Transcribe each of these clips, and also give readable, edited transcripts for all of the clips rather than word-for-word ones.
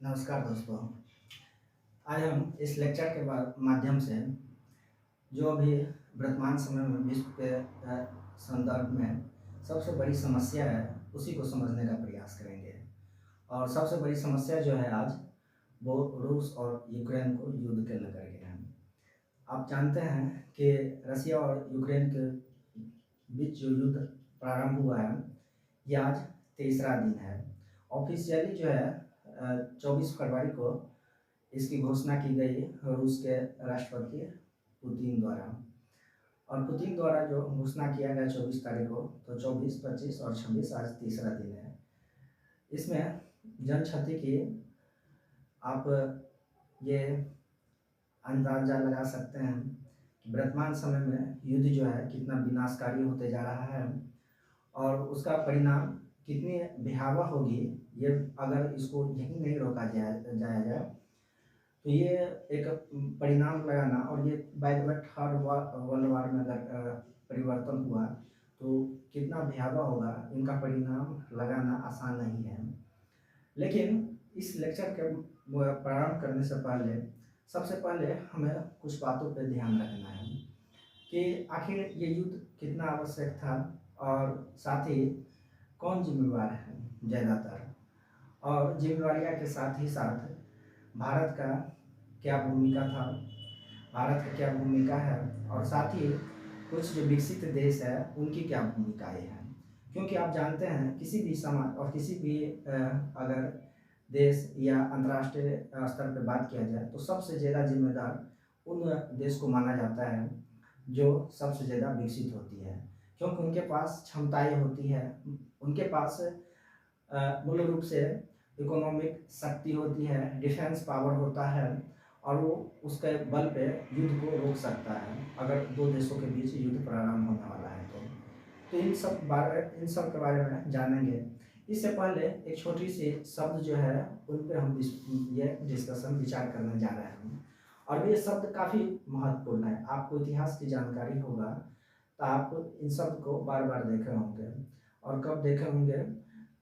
नमस्कार दोस्तों। आज हम इस लेक्चर के माध्यम से जो अभी वर्तमान समय में विश्व के संदर्भ में सबसे बड़ी समस्या है उसी को समझने का प्रयास करेंगे। और सबसे बड़ी समस्या जो है आज वो रूस और यूक्रेन को युद्ध के लेकर के है। आप जानते हैं कि रसिया और यूक्रेन के बीच जो युद्ध प्रारंभ हुआ है ये आज तीसरा दिन है। ऑफिशियली जो है 24 फरवरी को इसकी घोषणा की गई रूस के राष्ट्रपति पुतिन द्वारा। और पुतिन द्वारा जो घोषणा किया गया 24 तारीख को, तो 24, 25 और 26 आज तीसरा दिन है। इसमें जनक्षति की आप ये अंदाजा लगा सकते हैं कि वर्तमान समय में युद्ध जो है कितना विनाशकारी होते जा रहा है और उसका परिणाम कितनी भयावह होगी ये अगर इसको यही नहीं रोका जाएगा तो ये एक परिणाम लगाना। और ये by the way third world war में अगर परिवर्तन हुआ तो कितना भयावह होगा इनका परिणाम लगाना आसान नहीं है। लेकिन इस लेक्चर के प्रारंभ करने से पहले सबसे पहले हमें कुछ बातों पर ध्यान रखना है कि आखिर ये युद्ध कितना आवश्यक था और साथ ही कौन जिम्मेवार है ज़्यादातर, और जिम्मेवारियाँ के साथ ही साथ भारत का क्या भूमिका था, भारत का क्या भूमिका है, और साथ ही कुछ जो विकसित देश है उनकी क्या भूमिकाएं हैं। क्योंकि आप जानते हैं किसी भी समाज और किसी भी अगर देश या अंतर्राष्ट्रीय स्तर पर बात किया जाए तो सबसे ज़्यादा जिम्मेदार उन देश को माना जाता है जो सबसे ज़्यादा विकसित होती है, क्योंकि उनके पास क्षमताएं होती है, उनके पास मूल रूप से इकोनॉमिक शक्ति होती है, डिफेंस पावर होता है और वो उसके बल पे युद्ध को रोक सकता है अगर दो देशों के बीच युद्ध प्रारंभ होने वाला है तो इन सब के बारे में जानेंगे। इससे पहले एक छोटी सी शब्द जो है उन पर हम ये डिस्कशन विचार करने जा रहे हैं और ये शब्द काफ़ी महत्वपूर्ण है। आपको इतिहास की जानकारी होगा तो आप इन शब्द को बार बार देखे होंगे, और कब देखे होंगे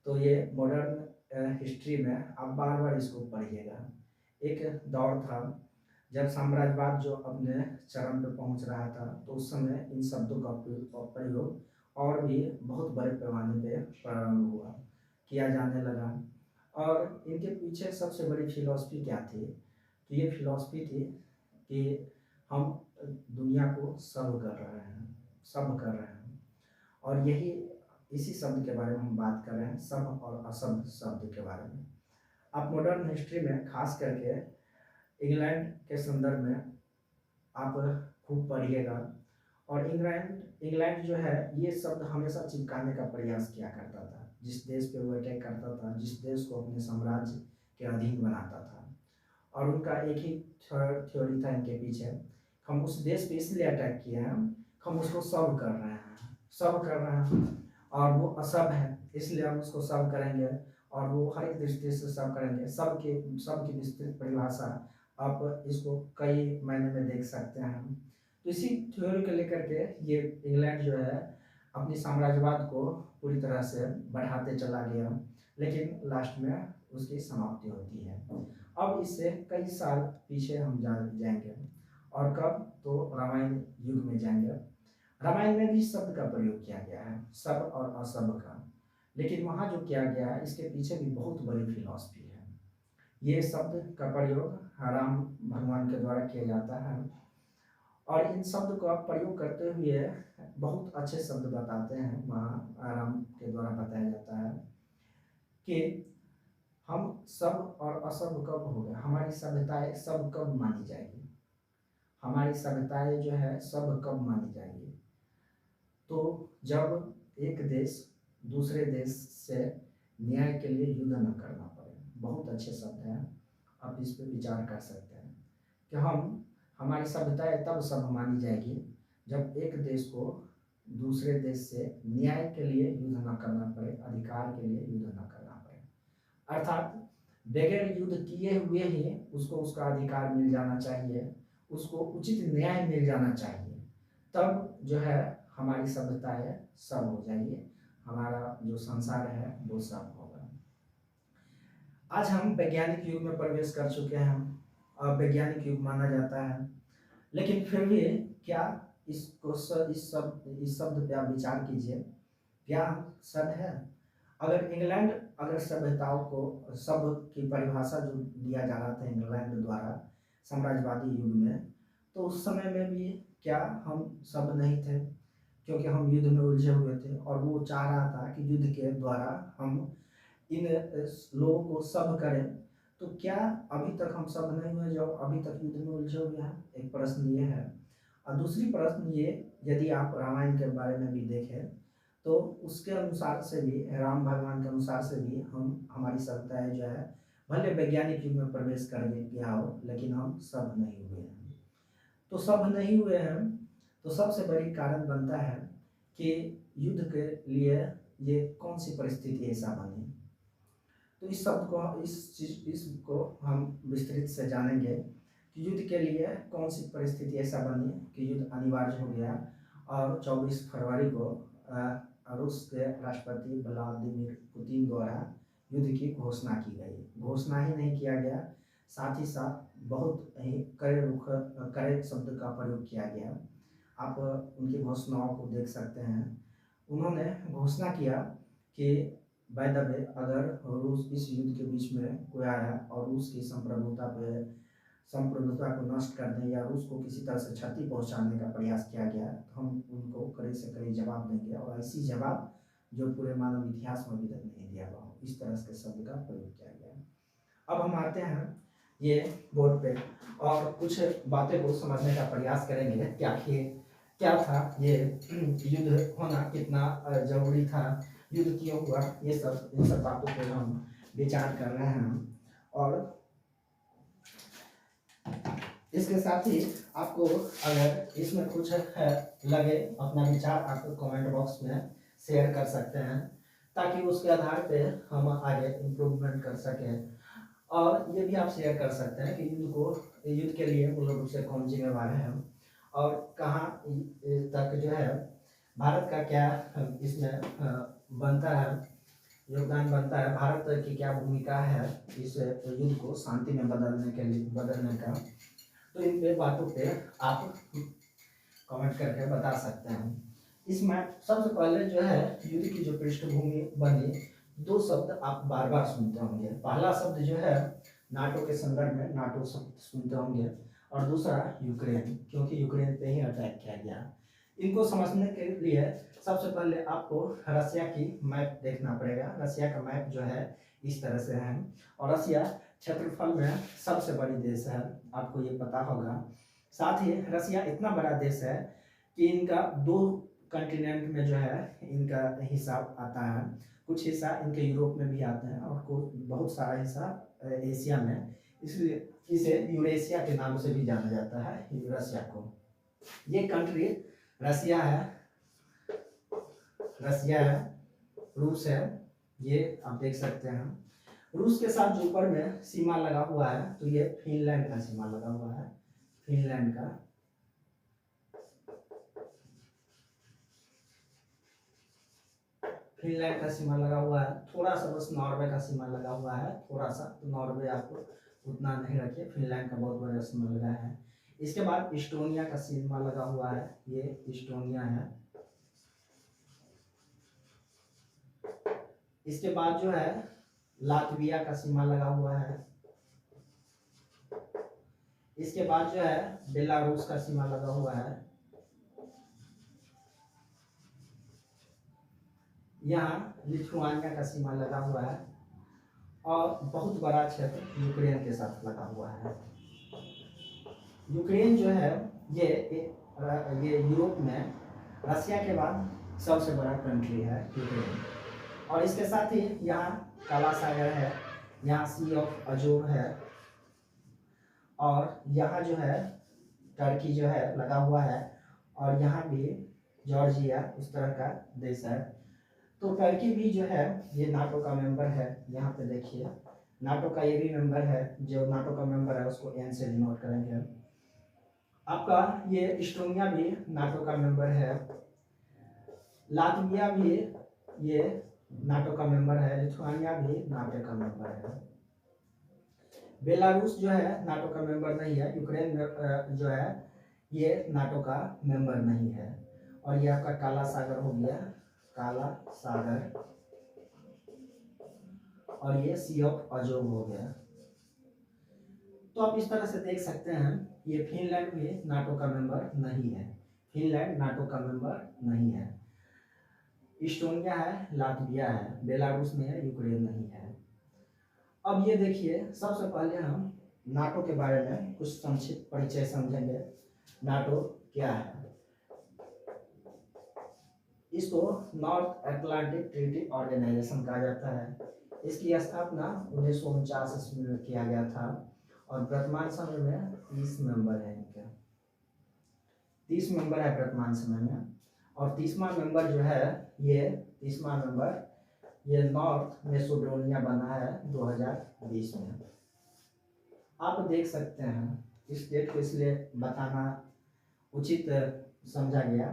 तो ये मॉडर्न हिस्ट्री में आप बार बार इसको पढ़िएगा। एक दौर था जब साम्राज्यवाद जो अपने चरम पे पहुंच रहा था तो उस समय इन शब्दों का प्रयोग और भी बहुत बड़े पैमाने पे प्रारंभ हुआ किया जाने लगा। और इनके पीछे सबसे बड़ी फिलॉसफी क्या थी, तो ये फिलॉसफी थी कि हम दुनिया को सब कर रहे हैं और यही इसी शब्द के बारे में हम बात कर रहे हैं, सब और असब शब्द के बारे में। आप मॉडर्न हिस्ट्री में खास करके इंग्लैंड के संदर्भ में आप खूब पढ़िएगा। और इंग्लैंड जो है ये शब्द हमेशा चिपकाने का प्रयास किया करता था, जिस देश पे वो अटैक करता था, जिस देश को अपने साम्राज्य के अधीन बनाता था। और उनका एक ही थ्योरी था इनके पीछे, हम उस देश पे इसलिए अटैक किए हैं, हम उसको सब कर रहे हैं और वो असब है इसलिए हम उसको सब करेंगे और वो हर एक दृष्टि से सब करेंगे। सबकी विस्तृत परिभाषा आप इसको कई महीने में देख सकते हैं। तो इसी थ्योरी को लेकर के ये इंग्लैंड जो है अपनी साम्राज्यवाद को पूरी तरह से बढ़ाते चला गया, लेकिन लास्ट में उसकी समाप्ति होती है। अब इससे कई साल पीछे हम जाएंगे और कब, तो रामायण युग में जाएंगे। रामायण में भी शब्द का प्रयोग किया गया है, सब और असब का, लेकिन वहाँ जो किया गया है इसके पीछे भी बहुत बड़ी फिलॉसफी है। ये शब्द का प्रयोग राम भगवान के द्वारा किया जाता है और इन शब्द का प्रयोग करते हुए बहुत अच्छे शब्द बताते हैं। वहाँ राम के द्वारा बताया जाता है कि हम सब और असब कब हो गए, हमारी सभ्यताएं सब कब मानी जाएगी, हमारी सभ्यताएं जो है सब कब मानी जाएगी, तो जब एक देश दूसरे देश से न्याय के लिए युद्ध न करना पड़े। बहुत अच्छे शब्द हैं, आप इस पर विचार कर सकते हैं कि हमारी सभ्यताएं तब सब मानी जाएगी जब एक देश को दूसरे देश से न्याय के लिए युद्ध न करना पड़े, अधिकार के लिए युद्ध न करना पड़े। अर्थात बगैर युद्ध किए हुए ही उसको उसका अधिकार मिल जाना चाहिए, उसको उचित न्याय मिल जाना चाहिए, तब जो है हमारी सभ्यताएं सब हो जाएगी, हमारा जो संसार है वो सब होगा। आज हम वैज्ञानिक युग में प्रवेश कर चुके हैं। अब वैज्ञानिक युग माना जाता है, लेकिन फिर भी क्या इस शब्द पे आप विचार कीजिए, क्या सद है? अगर सभ्यताओं को सभ्य की परिभाषा जो दिया जा रहा था इंग्लैंड द्वारा साम्राज्यवादी युग में, तो उस समय में भी क्या हम सभ्य नहीं थे? क्योंकि हम युद्ध में उलझे हुए थे और वो चाह रहा था कि युद्ध के द्वारा हम इन लोगों को सभ्य करें। तो क्या अभी तक हम सभ्य नहीं हुए जो अभी तक युद्ध में उलझे हुए हैं? एक प्रश्न ये है। और दूसरी प्रश्न ये, यदि आप रामायण के बारे में भी देखें तो उसके अनुसार से भी, राम भगवान के अनुसार से भी हमारी सभ्यताएं जो है भले वैज्ञानिक युग में प्रवेश कर गया हो, लेकिन हम सभ्य नहीं हुए हैं। तो सभ्य नहीं हुए हैं तो सबसे बड़ी कारण बनता है कि युद्ध के लिए ये कौन सी परिस्थिति ऐसा बनी। तो इस शब्द को इसको हम विस्तृत से जानेंगे कि युद्ध के लिए कौन सी परिस्थिति ऐसा बनी कि युद्ध अनिवार्य हो गया और 24 फरवरी को रूस के राष्ट्रपति व्लादिमीर पुतिन द्वारा युद्ध की घोषणा की गई। घोषणा ही नहीं किया गया, साथ ही साथ बहुत ही कड़े शब्द का प्रयोग किया गया। आप उनकी घोषणाओं को देख सकते हैं। उन्होंने घोषणा किया कि बाय द वे, अगर रूस इस युद्ध के बीच में कोई आया और रूस की संप्रभुता को नष्ट करने या रूस को किसी तरह से क्षति पहुंचाने का प्रयास किया गया, तो हम उनको कड़े से कड़े जवाब देंगे, और ऐसी जवाब जो पूरे मानव इतिहास में अभी तक नहीं दिया हुआ हो, इस तरह के शब्द का प्रयोग किया गया। अब हम आते हैं ये बोर्ड पे और कुछ बातें को समझने का प्रयास करेंगे। क्या था ये युद्ध होना, कितना जरूरी था, युद्ध क्यों हुआ, इन सब बातों पे हम विचार कर रहे हैं। और इसके साथ ही आपको अगर इसमें कुछ लगे, अपना विचार आप कमेंट बॉक्स में शेयर कर सकते हैं, ताकि उसके आधार पे हम आगे इम्प्रूवमेंट कर सकें। और ये भी आप शेयर कर सकते हैं कि युद्ध के लिए मूल रूप से कौन जिम्मेवार है और कहाँ तक जो है भारत का क्या इसमें बनता है, योगदान बनता है, भारत की क्या भूमिका है इस युद्ध को शांति में बदलने का। तो इन बातों पे आप कमेंट करके बता सकते हैं। इसमें सबसे पहले जो है युद्ध की जो पृष्ठभूमि बनी, दो शब्द आप बार बार सुनते होंगे। पहला शब्द जो है नाटो के संदर्भ में नाटो शब्द सुनते होंगे, और दूसरा यूक्रेन, क्योंकि यूक्रेन पे ही अटैक किया गया। इनको समझने के लिए सबसे पहले आपको रसिया की मैप देखना पड़ेगा। रसिया का मैप जो है इस तरह से है, और रसिया क्षेत्रफल में सबसे बड़ी देश है, आपको ये पता होगा। साथ ही रसिया इतना बड़ा देश है कि इनका 2 कॉन्टिनेंट में जो है इनका हिस्सा आता है। कुछ हिस्सा इनके यूरोप में भी आते हैं और बहुत सारा हिस्सा एशिया में, इसलिए इसे यूरेशिया के नाम से भी जाना जाता है रसिया को। ये कंट्री रसिया है, रूस है, ये आप देख सकते हैं। रूस के साथ जो ऊपर में सीमा लगा हुआ है, तो ये फिनलैंड का सीमा लगा हुआ है, फिनलैंड का। फिनलैंड का सीमा लगा हुआ है। थोड़ा सा बस नॉर्वे का सीमा लगा हुआ है, थोड़ा सा, तो नॉर्वे आपको उतना नहीं रखिए, फिनलैंड का बहुत बड़ा सीमा लगा है। इसके बाद इस्टोनिया का सीमा लगा हुआ है, ये इस्टोनिया है। इसके बाद जो है लातविया का सीमा लगा हुआ है। इसके बाद जो है बेलारूस का सीमा लगा हुआ है। यहाँ लिथुआनिया का सीमा लगा हुआ है, और बहुत बड़ा क्षेत्र यूक्रेन के साथ लगा हुआ है। यूक्रेन जो है ये यूरोप में रसिया के बाद सबसे बड़ा कंट्री है यूक्रेन। और इसके साथ ही यहाँ काला सागर है, यहाँ सी ऑफ अजोर है, और यहाँ जो है टर्की जो है लगा हुआ है, और यहाँ भी जॉर्जिया उस तरह का देश है। तो टर्की भी जो है ये नाटो का मेंबर है। यहाँ पे देखिए नाटो का ये भी मेंबर है, जो नाटो का मेंबर है उसको एन से डिनोट करेंगे। आपका ये इस्टोनिया भी नाटो का मेंबर है, लातविया भी ये नाटो का मेंबर है, लिथुआनिया भी नाटो का मेंबर है। बेलारूस जो है नाटो का मेंबर नहीं है। यूक्रेन जो है ये नाटो का मेंबर नहीं है। और ये आपका काला सागर हो गया, काला सागर, और ये सी ऑफ अजोव हो गया। तो आप इस तरह से देख सकते हैं ये फिनलैंड भी नाटो का मेंबर नहीं है। फिनलैंड नाटो का मेंबर नहीं है। इस्टोनिया है, लातविया है, बेलारूस में है, यूक्रेन नहीं है। अब ये देखिए, सबसे पहले हम नाटो के बारे में कुछ संक्षिप्त परिचय समझेंगे। नाटो क्या है? इसको नॉर्थ अटलांटिक ट्रीटी ऑर्गेनाइजेशन कहा जाता है। इसकी स्थापना 1949 ईस्वी में किया गया था और वर्तमान समय में 30 मेंबर हैं इनके। 30 मेंबर है वर्तमान समय में। और 30वां मेंबर जो है, ये 30वां मेंबर ये नॉर्थ मैसेडोनिया बना है 2020 में। आप देख सकते हैं, इस डेट को इसलिए बताना उचित समझा गया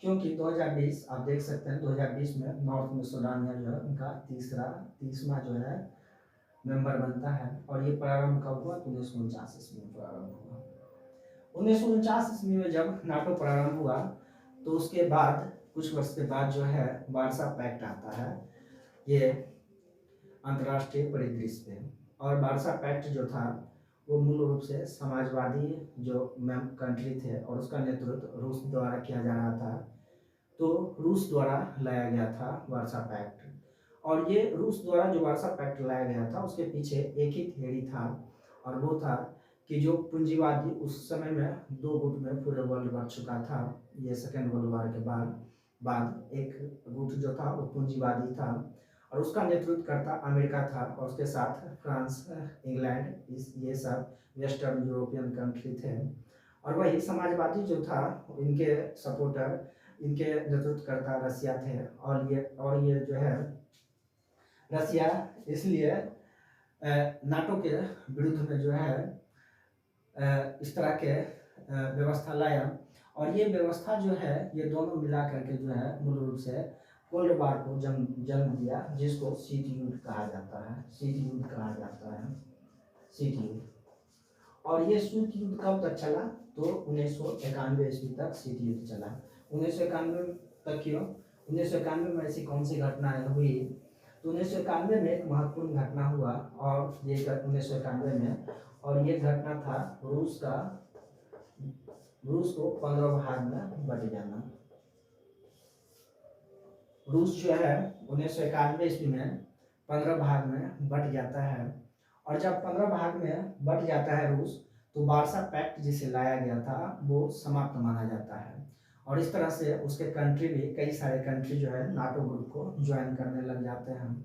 क्योंकि 2020 आप देख सकते हैं 2020 में नॉर्थ मैसेडोनिया जो है उनका 30वां जो है मेंबर बनता है। और ये प्रारंभ कब हुआ? 1949 ईस्वी में प्रारंभ हुआ। 1949 ईस्वी में जब नाटो प्रारंभ हुआ तो उसके बाद कुछ वर्ष के बाद जो है वार्सा पैक्ट आता है, ये अंतर्राष्ट्रीय परिदृश्य पे। और वार्सा पैक्ट जो था वो मूल रूप से समाजवादी जो कंट्री थे और उसका नेतृत्व रूस द्वारा किया जा रहा था। तो रूस द्वारा लाया गया था वार्सा पैक्ट। और ये रूस द्वारा जो वार्सा पैक्ट लाया गया था उसके पीछे एक ही थियरी था, और वो था कि जो पूंजीवादी उस समय में 2 गुट में पूरे वर्ल्ड बढ़ चुका था। ये सेकेंड वर्ल्ड वॉर के बाद एक गुट जो था वो पूंजीवादी था और उसका नेतृत्व करता अमेरिका था और उसके साथ फ्रांस, इंग्लैंड, ये सब वेस्टर्न यूरोपियन कंट्री थे। और वही समाजवादी जो था इनके सपोर्टर, इनके नेतृत्वकर्ता रसिया थे। और ये जो है रसिया इसलिए नाटो के विरुद्ध में जो है इस तरह के व्यवस्था लाया। और ये व्यवस्था जो है ये दोनों मिला करके जो है मूल रूप से कोल्ड वार को जन्म दिया, जिसको शीत युद्ध कहा जाता है। शीत युद्ध कहा जाता है, शीत युद्ध। और ये शीत युद्ध कब तक चला? तो 1991 ईस्वी तक शीत युद्ध चला। 1991 तक क्यों? 1991 में ऐसी कौन सी घटनाएं हुई? तो 1991 में एक महत्वपूर्ण घटना हुआ, और ये 1991 में, और ये घटना था रूस को 15 भाग में बट जाना। रूस जो है 1991 ईस्वी में 15 भाग में बट जाता है। और जब 15 भाग में बट जाता है रूस, तो वार्सा पैक्ट जिसे लाया गया था वो समाप्त माना जाता है। और इस तरह से उसके कंट्री भी, कई सारे कंट्री जो है नाटो ग्रुप को ज्वाइन करने लग जाते हैं।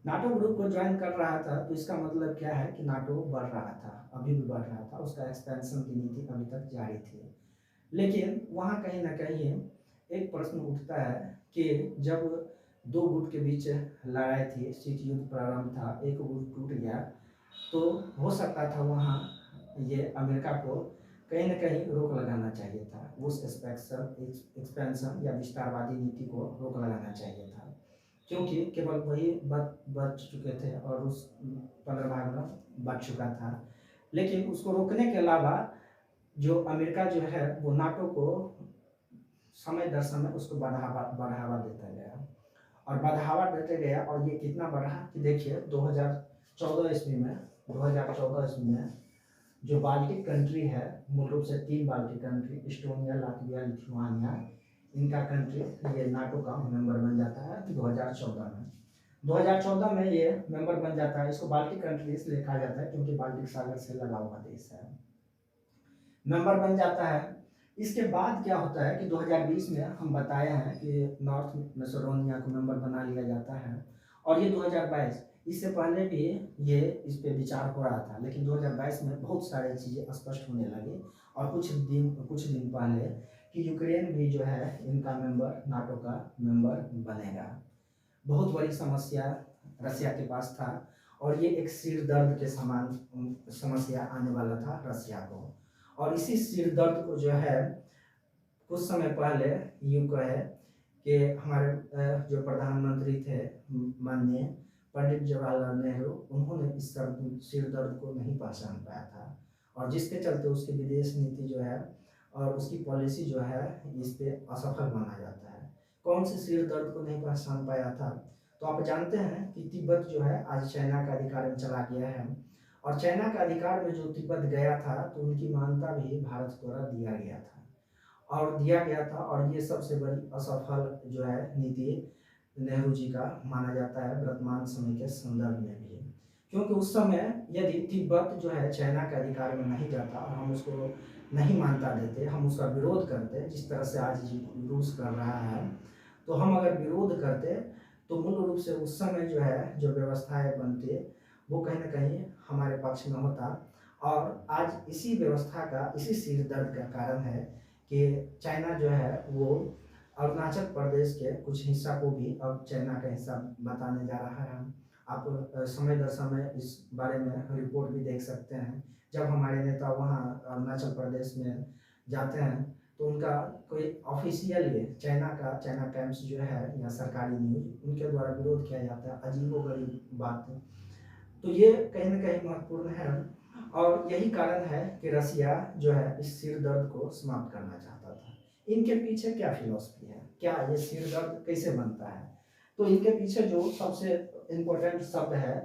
नाटो ग्रुप को ज्वाइन कर रहा था तो इसका मतलब क्या है कि नाटो बढ़ रहा था, अभी भी बढ़ रहा था, उसका एक्सपेंशन की नीति अभी तक जारी थी। लेकिन वहाँ कहीं ना कहीं एक प्रश्न उठता है कि जब 2 गुट के बीच लड़ाई थी, शीत युद्ध प्रारंभ था, एक गुट टूट गया, तो हो सकता था वहाँ ये अमेरिका को कहीं ना कहीं रोक लगाना चाहिए था। उस एक्सपेंशन या विस्तारवादी नीति को रोक लगाना चाहिए था, क्योंकि केवल वही बच चुके थे और उस 15 भाग में बच चुका था। लेकिन उसको रोकने के अलावा जो अमेरिका जो है वो नाटो को समय दर समय उसको बढ़ावा देता गया और बढ़ावा देते गया। और ये कितना बढ़ा कि देखिए 2014 ईस्वी में जो बाल्टिक कंट्री है, मूल रूप से 3 Baltic country, Estonia, Latvia, Lithuania, इनका कंट्री ये नाटो का मेंबर बन जाता है 2014 में ये मेंबर बन जाता है। इसको बाल्टिक कंट्री इसलिए कहा जाता है क्योंकि बाल्टिक सागर से लगा हुआ देश है, मेंबर बन जाता है। इसके बाद क्या होता है कि 2020 में हम बताए हैं कि नॉर्थ मैसेडोनिया को मेंबर बना लिया जाता है। और ये 2022, इससे पहले भी ये इस पे विचार हो रहा था, लेकिन 2022 में बहुत सारी चीज़ें स्पष्ट होने लगी। और कुछ दिन पहले कि यूक्रेन भी जो है इनका मेंबर, नाटो का मेंबर बनेगा। बहुत बड़ी समस्या रसिया के पास था और ये एक सिर दर्द के समान समस्या आने वाला था रसिया को। और इसी सिर दर्द को जो है कुछ समय पहले यूं कहे कि हमारे जो प्रधानमंत्री थे, माननीय पंडित जवाहरलाल नेहरू, उन्होंने इस सिर दर्द को नहीं पहचान पाया था, और जिसके चलते उसकी विदेश नीति जो है और उसकी पॉलिसी जो है इस पे असफल माना जाता है। कौन से सिर दर्द को नहीं पहचान पाया था? तो आप जानते हैं कि तिब्बत जो है आज चाइना के अधिकार में चला गया है, और चाइना के अधिकार में जो तिब्बत गया था तो उनकी मान्यता भी भारत द्वारा दिया गया था, और ये सबसे बड़ी असफल जो है नीति नेहरू जी का माना जाता है वर्तमान समय के संदर्भ में भी, क्योंकि उस समय यदि तिब्बत जो है चाइना के अधिकार में नहीं जाता और हम उसको नहीं मान्यता देते, हम उसका विरोध करते, जिस तरह से आज रूस कर रहा है, तो हम अगर विरोध करते तो मूल रूप से उस समय जो है जो व्यवस्थाएं बनती वो कहीं ना कहीं हमारे पक्ष में होता, और आज इसी व्यवस्था का, इसी सिर दर्द का कारण है कि चाइना जो है वो अरुणाचल प्रदेश के कुछ हिस्सा को भी अब चाइना का हिस्सा बताने जा रहा है। आप समय दर समय इस बारे में रिपोर्ट भी देख सकते हैं। जब हमारे नेता वहाँ अरुणाचल प्रदेश में जाते हैं तो उनका कोई ऑफिशियल चाइना कैंप्स जो है या सरकारी न्यूज उनके द्वारा विरोध किया जाता है। अजीबोगरीब बात है। तो ये कहीं ना कहीं महत्वपूर्ण है, और यही कारण है कि रसिया जो है इस सिर दर्द को समाप्त करना चाहता था। इनके पीछे क्या फिलॉसफी है, क्या ये सिर दर्द कैसे बनता है? तो इनके पीछे जो सबसे इम्पोर्टेंट शब्द है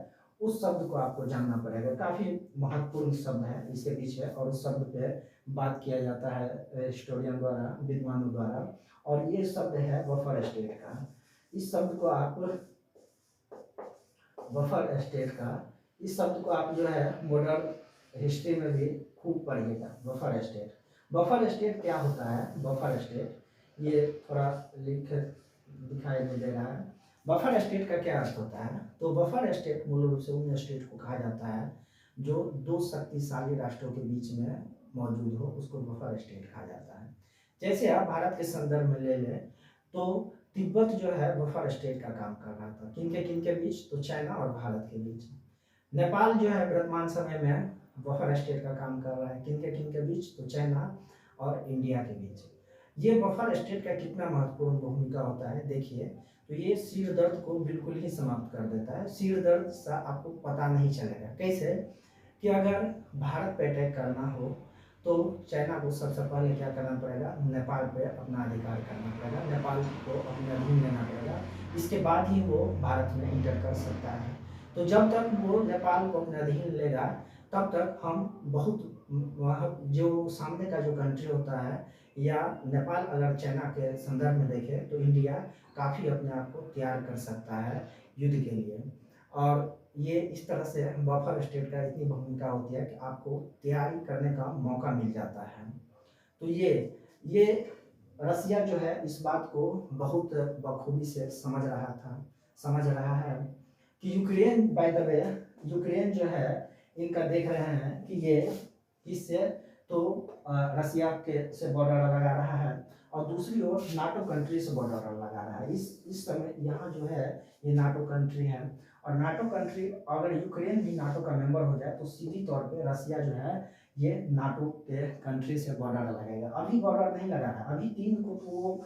उस शब्द को आपको जानना पड़ेगा। काफ़ी महत्वपूर्ण शब्द है इसके पीछे, और उस शब्द पे बात किया जाता है हिस्टोरियन द्वारा, विद्वानों द्वारा, और ये शब्द है बफर स्टेट का। इस शब्द को आप बफर स्टेट का इस शब्द को आप जो है मॉडर्न हिस्ट्री में भी खूब पढ़िएगा। बफर स्टेट क्या होता है? बफर स्टेट ये थोड़ा लिख दिखाई दे रहा है। बफर स्टेट का क्या अर्थ होता है? तो बफर स्टेट मूल रूप से उन स्टेट को कहा जाता है जो दो शक्तिशाली राष्ट्रों के बीच में मौजूद हो, उसको बफर स्टेट कहा जाता है। जैसे आप भारत के संदर्भ में ले लें तो तिब्बत जो है बफर स्टेट का काम कर रहा था। किनके बीच? तो चाइना और भारत के बीच। नेपाल जो है वर्तमान समय में बफर स्टेट का काम कर रहा है। किनके बीच? तो चाइना और इंडिया के बीच। ये बफर स्टेट का कितना महत्वपूर्ण भूमिका होता है देखिए, तो ये सिर दर्द को बिल्कुल ही समाप्त कर देता है। सिर दर्द सा आपको पता नहीं चलेगा। कैसे? कि अगर भारत पे अटैक करना हो तो चाइना को सबसे पहले क्या करना पड़ेगा? नेपाल पे अपना अधिकार करना पड़ेगा, नेपाल को अपने अधीन लेना पड़ेगा। इसके बाद ही वो भारत में इंटर कर सकता है। तो जब तक वो नेपाल को अपने अधीन लेगा तब तक हम बहुत जो सामने का जो कंट्री होता है, या नेपाल अगर चाइना के संदर्भ में देखें तो इंडिया काफ़ी अपने आप को तैयार कर सकता है युद्ध के लिए। और ये इस तरह से बफर स्टेट का इतनी भूमिका होती है कि आपको तैयारी करने का मौका मिल जाता है। तो ये रसिया जो है इस बात को बहुत बखूबी से समझ रहा है कि Ukraine, by the way, Ukraine जो है इनका देख रहे हैं कि ये इससे तो रसिया के से बॉर्डर लगा रहा है, और दूसरी ओर नाटो कंट्री से बॉर्डर लगा रहा है। इस समय यहाँ जो है ये नाटो कंट्री है, और नाटो कंट्री अगर यूक्रेन भी नाटो का मेंबर हो जाए तो सीधी तौर पे रसिया जो है ये नाटो के कंट्री से बॉर्डर लगाएगा। अभी बॉर्डर नहीं लगा रहा, अभी 3 को तो वो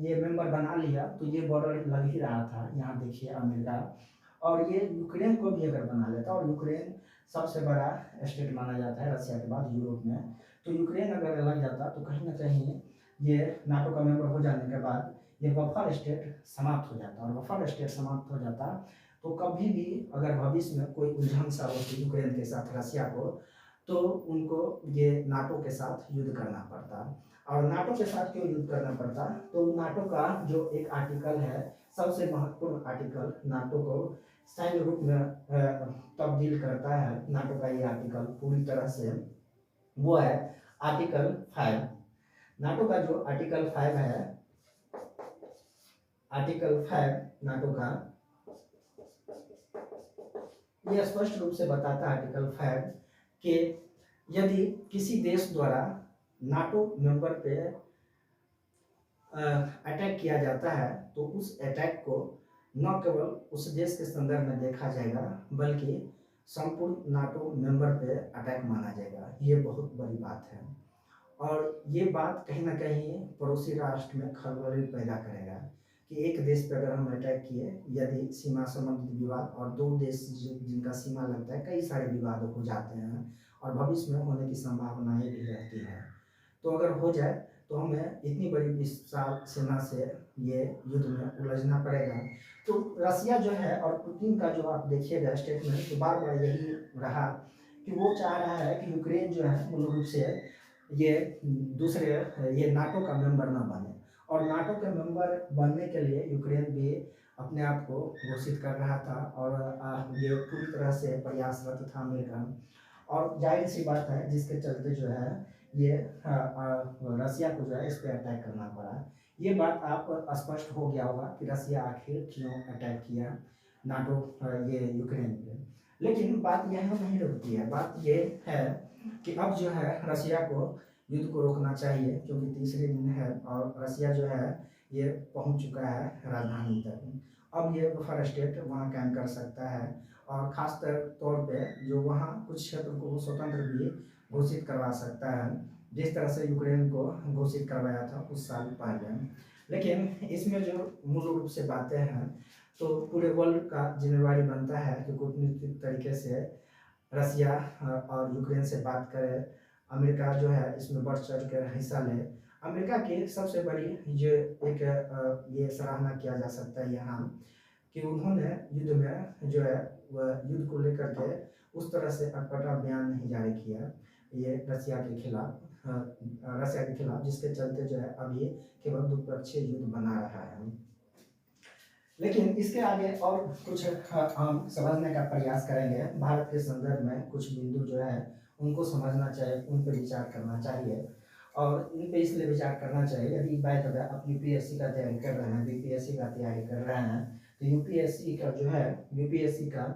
ये मेंबर बना लिया तो ये बॉर्डर लग ही रहा था। यहाँ देखिए अमेरिका, और ये यूक्रेन को भी अगर बना लेता, और यूक्रेन सबसे बड़ा स्टेट माना जाता है रसिया के बाद यूरोप में, तो यूक्रेन अगर लग जाता तो कहीं ना कहीं ये नाटो का मेंबर हो जाने के बाद ये बफर स्टेट समाप्त हो जाता, और बफर स्टेट समाप्त हो जाता तो कभी भी अगर भविष्य में कोई उलझन सा होती यूक्रेन के साथ रसिया को, तो उनको ये नाटो के साथ युद्ध करना पड़ता। और नाटो के साथ क्यों युद्ध करना पड़ता? तो नाटो का जो एक आर्टिकल है, सबसे महत्वपूर्ण आर्टिकल, नाटो को सैन्य रूप में तब्दील करता है, नाटो का ये आर्टिकल पूरी तरह से, वो है आर्टिकल 5। नाटो का जो आर्टिकल 5 है, आर्टिकल 5 नाटो का, यह स्पष्ट रूप से बताता है आर्टिकल 5 कि यदि किसी देश द्वारा नाटो मेंबर पे अटैक किया जाता है तो उस अटैक को न केवल उस देश के संदर्भ में देखा जाएगा बल्कि संपूर्ण नाटो मेंबर पे अटैक माना जाएगा। ये बहुत बड़ी बात है, और ये बात कहीं ना कहीं पड़ोसी राष्ट्र में खलबली पैदा करेगा कि एक देश पे अगर हम अटैक किए, यदि सीमा संबंधित विवाद, और दो देश जिनका सीमा लगता है, कई सारे विवाद हो जाते हैं और भविष्य में होने की संभावनाएं भी रहती है। तो अगर हो जाए तो हमें इतनी बड़ी विशाल सेना से ये युद्ध में उलझना पड़ेगा। तो रसिया जो है और पुतिन का जो आप देखिएगा स्टेटमेंट, तो बार बार यही रहा कि वो चाह रहा है कि यूक्रेन जो है मूल रूप से ये नाटो का मेंबर ना बने, और नाटो के मेंबर बनने के लिए यूक्रेन भी अपने आप को घोषित कर रहा था, और ये पूरी तरह से प्रयासरत था अमेरिका। और जाहिर सी बात है जिसके चलते जो है ये रसिया को जो है इस पर अटैक करना पड़ा। ये बात आप स्पष्ट हो गया होगा कि रसिया आखिर क्यों अटैक किया नाटो ये यूक्रेन पे। लेकिन बात यहाँ नहीं रुकती है, बात ये है कि अब जो है रसिया को युद्ध को रोकना चाहिए, क्योंकि तीसरे दिन है और रसिया जो है ये पहुंच चुका है राजधानी तक। अब ये बफर स्टेट वहाँ कैंप कर सकता है, और ख़ास तौर पे जो वहाँ कुछ क्षेत्र को स्वतंत्र भी घोषित करवा सकता है, जिस तरह से यूक्रेन को घोषित करवाया था कुछ साल पहले। लेकिन इसमें जो मूल रूप से बातें हैं, तो पूरे वर्ल्ड का जिम्मेवारी बनता है कि कूटनीतिक तरीके से रसिया और यूक्रेन से बात करे। अमेरिका जो है इसमें बढ़ चढ़ कर हिस्सा ले। अमेरिका की सबसे बड़ी जो एक ये सराहना किया जा सकता है यहाँ कि उन्होंने युद्ध में जो है वह युद्ध को लेकर के उस तरह से अटपटा बयान नहीं जारी किया ये रसिया के खिलाफ, जिसके चलते जो है अभी केवल द्विपक्षीय युद्ध बना रहा है। लेकिन इसके आगे और कुछ हम समझने का प्रयास करेंगे। भारत के संदर्भ में कुछ बिंदु जो है उनको समझना चाहिए, उन पर विचार करना चाहिए, और इन पे इसलिए विचार करना चाहिए यदि बात अगर आप यूपीएससी का तैयारी कर रहे हैं, बीपीएससी का तैयारी कर रहे हैं, तो यूपीएससी का जो है यूपीएससी का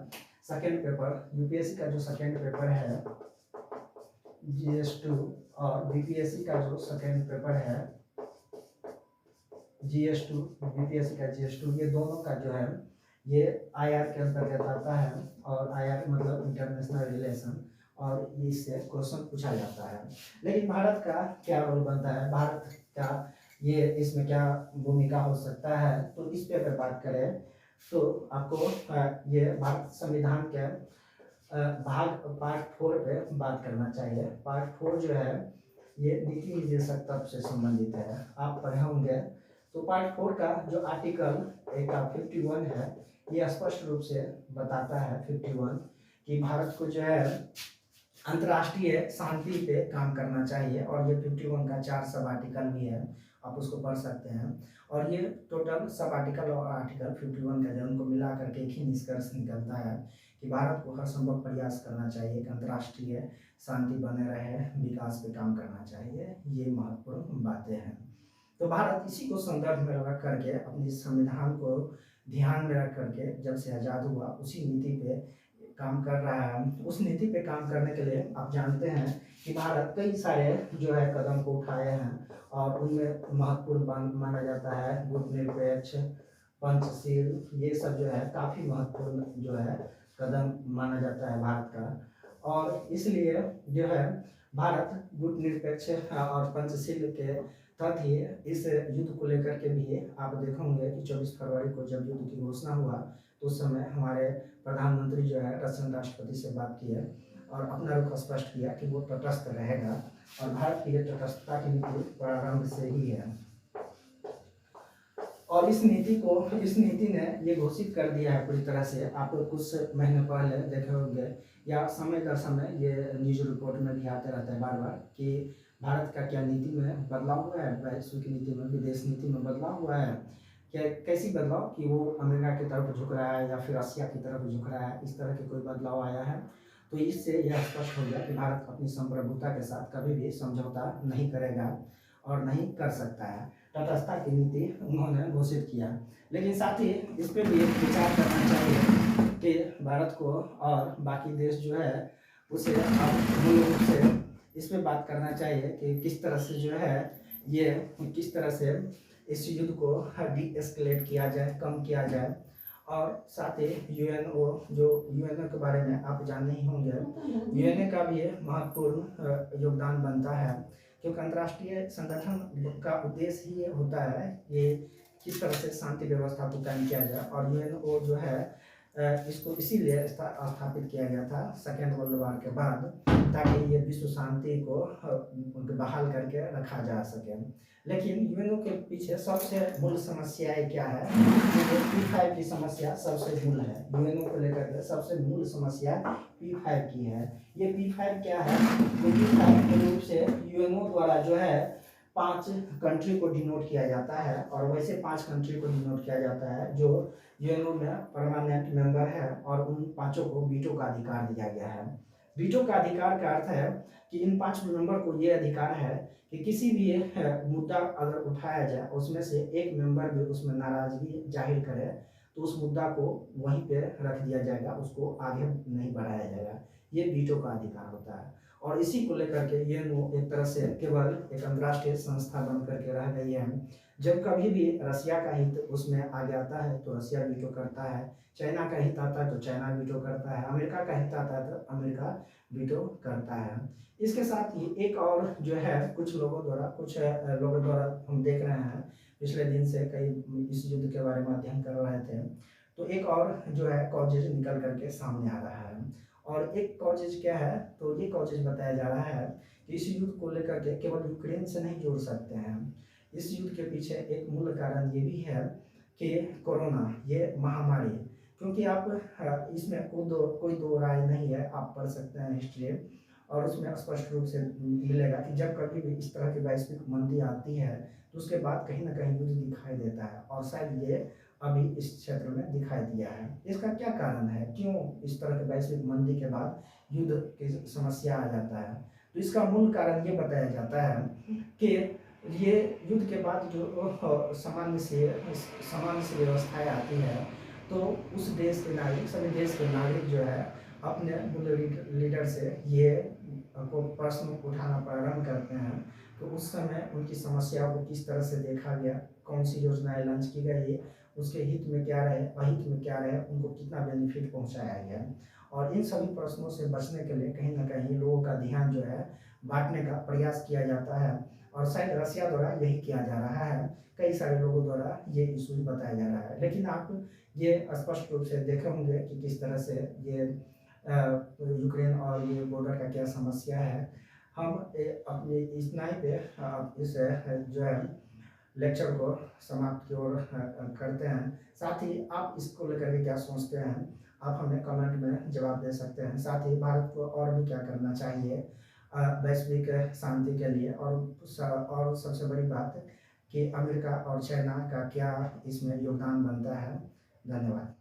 जो सेकेंड पेपर है GS2, और बीपीएससी का जो सेकेंड पेपर है GS2, बीपीएससी का GS2, ये दोनों का जो है ये IR के अंतर्गत आता है, और IR मतलब इंटरनेशनल रिलेशन, और इससे क्वेश्चन पूछा जाता है। लेकिन भारत का क्या रोल बनता है, भारत का ये इसमें क्या भूमिका हो सकता है, तो इस पे अगर बात करें तो आपको ये भारत संविधान के पार्ट 4 पे बात करना चाहिए। पार्ट 4 जो है ये नीति निर्देशक तत्व से संबंधित है, आप पढ़े होंगे। तो पार्ट 4 का जो आर्टिकल 51 है, ये स्पष्ट रूप से बताता है 51 कि भारत को जो है अंतर्राष्ट्रीय शांति पे काम करना चाहिए, और ये 51 का 4 सब आर्टिकल भी है, आप उसको पढ़ सकते हैं। और ये टोटल सब आर्टिकल और आर्टिकल 51 का जो उनको मिला करके एक ही निष्कर्ष निकलता है कि भारत को हर संभव प्रयास करना चाहिए कि अंतर्राष्ट्रीय शांति बने रहे, विकास पे काम करना चाहिए। ये महत्वपूर्ण बातें हैं। तो भारत इसी को संदर्भ में रख करके अपनी संविधान को ध्यान में रख करके जब से आज़ाद हुआ उसी नीति पे काम कर रहा है। उस नीति पे काम करने के लिए आप जानते हैं कि भारत कई सारे जो है कदम को उठाए हैं, और उनमें महत्वपूर्ण माना जाता है गुटनिरपेक्ष, पंचशील, ये सब जो है काफ़ी महत्वपूर्ण जो है कदम माना जाता है भारत का। और इसलिए जो है भारत गुटनिरपेक्ष और पंचशील के तहत ही इस युद्ध को लेकर के भी आप देखोगे कि 24 फरवरी को जब युद्ध की घोषणा हुआ तो उस समय हमारे प्रधानमंत्री जो है रशियन राष्ट्रपति से बात की है और अपना रुख स्पष्ट किया कि वो तटस्थ रहेगा, और भारत की तटस्थता की नीति प्रारंभ से ही है। और इस नीति ने ये घोषित कर दिया है पूरी तरह से। आप कुछ महीने पहले देखे होंगे या समय दर समय ये न्यूज रिपोर्ट में भी आते रहता है बार बार कि भारत का क्या नीति में बदलाव हुआ है, वैश्विक नीति में, विदेश नीति में बदलाव हुआ है। क्या कैसी बदलाव कि वो अमेरिका की तरफ झुक रहा है या फिर रसिया की तरफ झुक रहा है, इस तरह के कोई बदलाव आया है। तो इससे यह स्पष्ट हो गया कि भारत अपनी संप्रभुता के साथ कभी भी समझौता नहीं करेगा और नहीं कर सकता है। तटस्थता की नीति उन्होंने घोषित किया। लेकिन साथ ही इस पर भी विचार करना चाहिए कि भारत को और बाकी देश जो है उसे अब मूल रूप से इस पर बात करना चाहिए कि किस तरह से जो है ये किस तरह से इस युद्ध को डी-एस्केलेट किया जाए, कम किया जाए। और साथ ही यूएनओ, जो यूएनओ के बारे में आप जानते ही होंगे, यूएनओ का भी महत्वपूर्ण योगदान बनता है, क्योंकि अंतर्राष्ट्रीय संगठन का उद्देश्य ही ये होता है ये किस तरह से शांति व्यवस्था को कायम किया जाए। और यूएनओ जो है इसको इसीलिए स्थापित किया गया था सेकेंड वर्ल्ड वॉर के बाद, ताकि ये विश्व शांति को बहाल करके रखा जा सके। लेकिन यूएनओ के पीछे सबसे मूल समस्याएं क्या है? P5 की समस्या सबसे मूल है। यूएनओ को लेकर के सबसे मूल समस्या P5 की है। ये P5 क्या है? ये P5 के रूप से यूएनओ द्वारा जो है 5 कंट्री को डिनोट किया जाता है, और वैसे 5 कंट्री को डिनोट किया जाता है जो यूएनओ में परमानेंट मेंबर है, और उन पांचों को वीटो का अधिकार दिया गया है। वीटो का अधिकार का अर्थ है कि इन 5 मेंबर को ये अधिकार है कि किसी भी मुद्दा अगर उठाया जाए, उसमें से एक मेंबर भी उसमें नाराजगी जाहिर करे, तो उस मुद्दा को वहीं पे रख दिया जाएगा, उसको आगे नहीं बढ़ाया जाएगा। ये वीटो का अधिकार होता है। और इसी को लेकर के यूएनओ एक तरह से केवल एक अंतर्राष्ट्रीय संस्था बन करके रह गई है। जब कभी भी रसिया का हित उसमें आगे आता है तो रसिया वीटो करता है, चाइना का हित आता है तो चाइना वीटो करता है, अमेरिका का हित आता है तो अमेरिका वीटो करता है। इसके साथ ही एक और जो है कुछ लोगों द्वारा हम देख रहे हैं, पिछले दिन से कई इस युद्ध के बारे में अध्ययन कर रहे थे, तो एक और जो है कॉजेज निकल करके सामने आ रहा है। और एक कॉजेज क्या है? तो ये कॉजेज बताया जा रहा है कि इस युद्ध को लेकर के केवल यूक्रेन से नहीं जोड़ सकते हैं। इस युद्ध के पीछे एक मूल कारण ये भी है कि कोरोना, ये महामारी, क्योंकि आप इसमें कोई दो राय नहीं है, आप पढ़ सकते हैं हिस्ट्री, और उसमें स्पष्ट रूप से मिलेगा कि जब कभी भी इस तरह की वैश्विक मंदी आती है तो उसके बाद कहीं ना कहीं युद्ध दिखाई देता है, और शायद ये अभी इस क्षेत्र में दिखाई दिया है। इसका क्या कारण है? क्यों इस तरह के वैश्विक मंदी के बाद युद्ध की समस्या आ जाता है? तो इसका मूल कारण ये बताया जाता है कि ये युद्ध के बाद जो सामान्य से व्यवस्थाएं आती है, तो उस देश के नागरिक, सभी देश के नागरिक जो है अपने मूल लीडर से ये को प्रश्न उठाना प्रारंभ करते हैं तो उस समय उनकी समस्याओं को किस तरह से देखा गया, कौन सी योजनाएं लॉन्च की गई, उसके हित में क्या रहे, अहित में क्या रहे, उनको कितना बेनिफिट पहुंचाया गया। और इन सभी प्रश्नों से बचने के लिए कहीं ना कहीं लोगों का ध्यान जो है बांटने का प्रयास किया जाता है, और शायद रसिया द्वारा यही किया जा रहा है, कई सारे लोगों द्वारा ये इशूज बताया जा रहा है। लेकिन आप ये स्पष्ट रूप से देखे होंगे कि किस तरह से ये यूक्रेन और ये बॉर्डर का क्या समस्या है। हम अपने इतना ही पे इस जो है लेक्चर को समाप्त की ओर करते हैं। साथ ही आप इसको लेकर के क्या सोचते हैं, आप हमें कमेंट में जवाब दे सकते हैं। साथ ही भारत को और भी क्या करना चाहिए वैश्विक शांति के लिए, और सबसे बड़ी बात कि अमेरिका और चाइना का क्या इसमें योगदान बनता है। धन्यवाद।